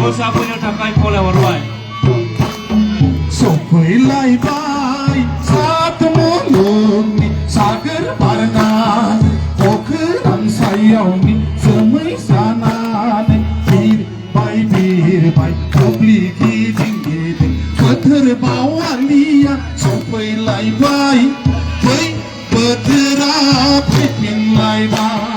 मोसाफैनो थाखाय खावलायहरबाय सफैलायबाय सात मुलुगनि सागोर बारनानै अख्रां सायावनि जोमै जानानै बिरबाय दुब्लि गिदिं गिदिं बोथोर बावालिया सफैलायबाय बै बोथोरा फैफिनलायबाय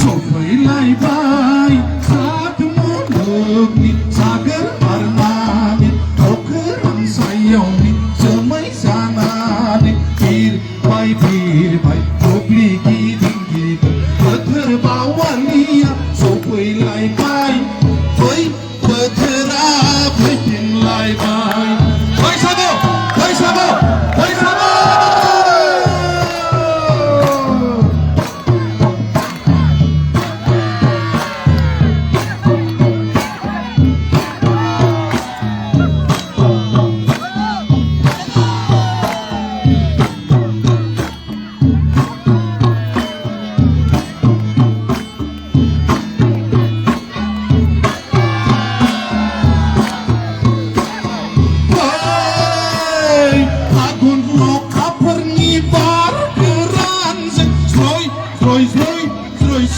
सफैलायबाय सात मुलुगनि सागोर बारनानै अख्रां सायावनि जोमै जानानै बिरबाय दुब्लि गिदिं गिदिं बोथोर बावालिया सफैलायबाय बै बोथोरा फैफिनलायबाय बैसागु बैसागु बैसागु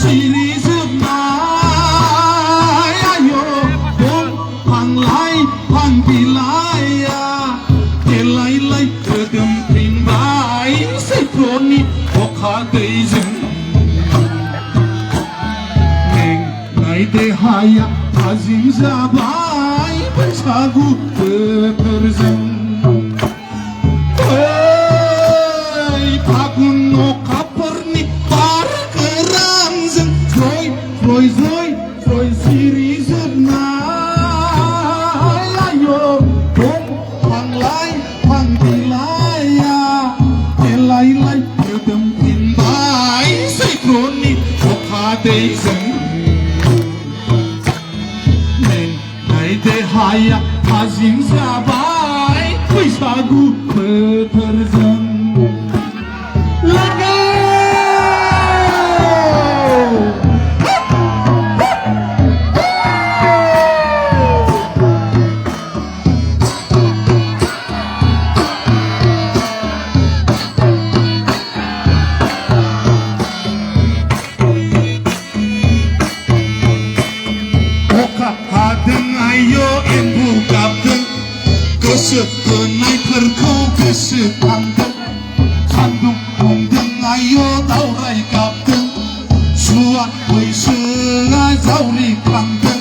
सिरि जोबनाय आयो दंफांलाय फां बिलाइया देलायलाय रोदोमफिनबाय सैथ्रनि अखा दैजों मेंनाय देहाया थाजिम जाबाय बैसागु बोथोरजों फागुन अखाफोरनि स्रय सिरि जोबनाय आयो दंफांलाय फां बिलाइया देलायलाय रोदोमफिनबाय सैथ्रनि अखा दैजों मेंनाय देहाया थाजिम जाबाय बैसागु बोथोरजों आयो एम्बु गाबदों गोसो होनायफोरखौ गोसोखांदों सान्दुं दुंदों आयो दावराय गाबदों सुवा बैसोआ जावरिखांदों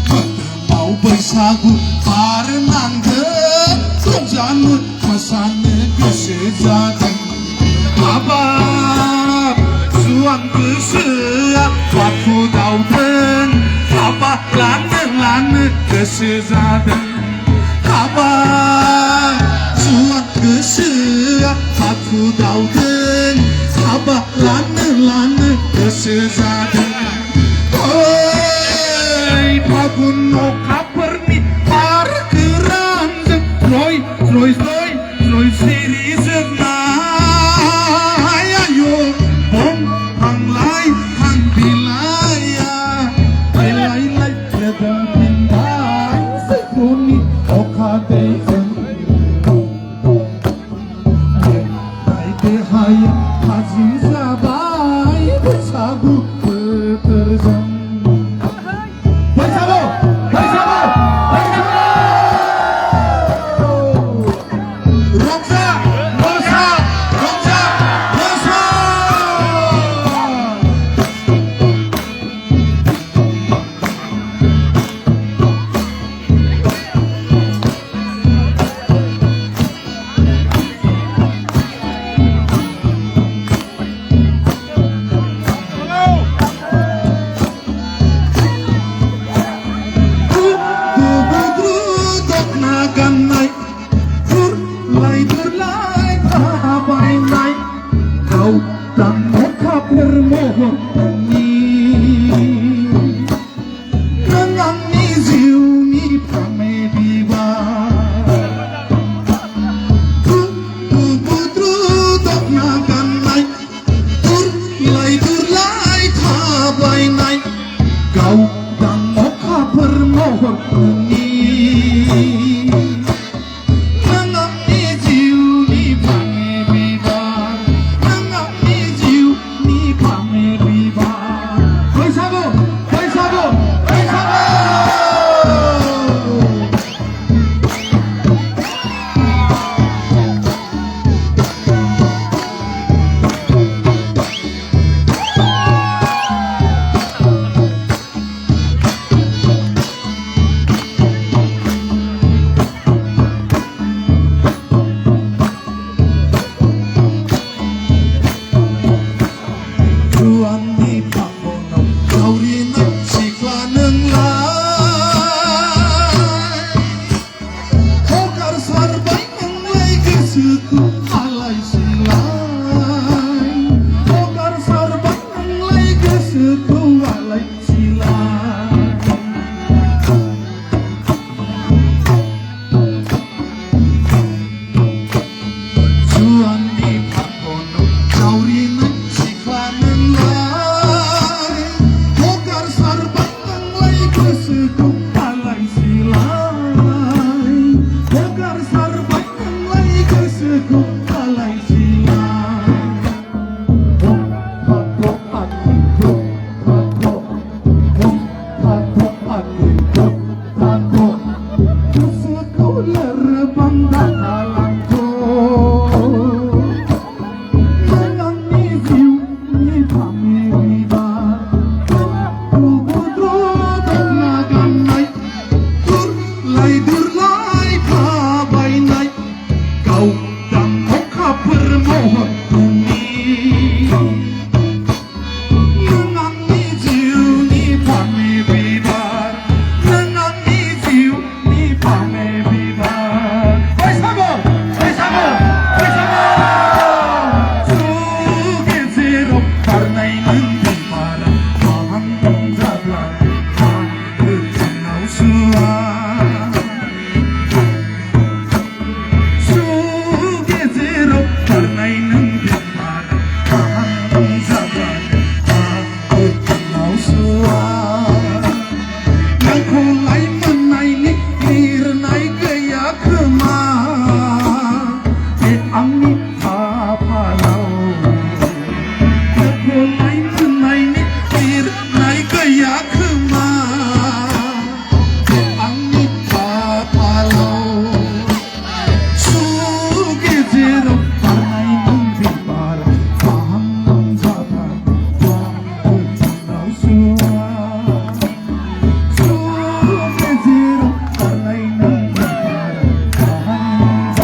मोदोमाव बैसागु बार नांदों रंजानो मोसानो गोसो जादों हाबाब जुवान गोसोआ बाथु दावदों हाबा लानो गोसो जादों हाबा जुवान गोसोआ बाथु दावदों हाबा लानो गोसो जादों फागुन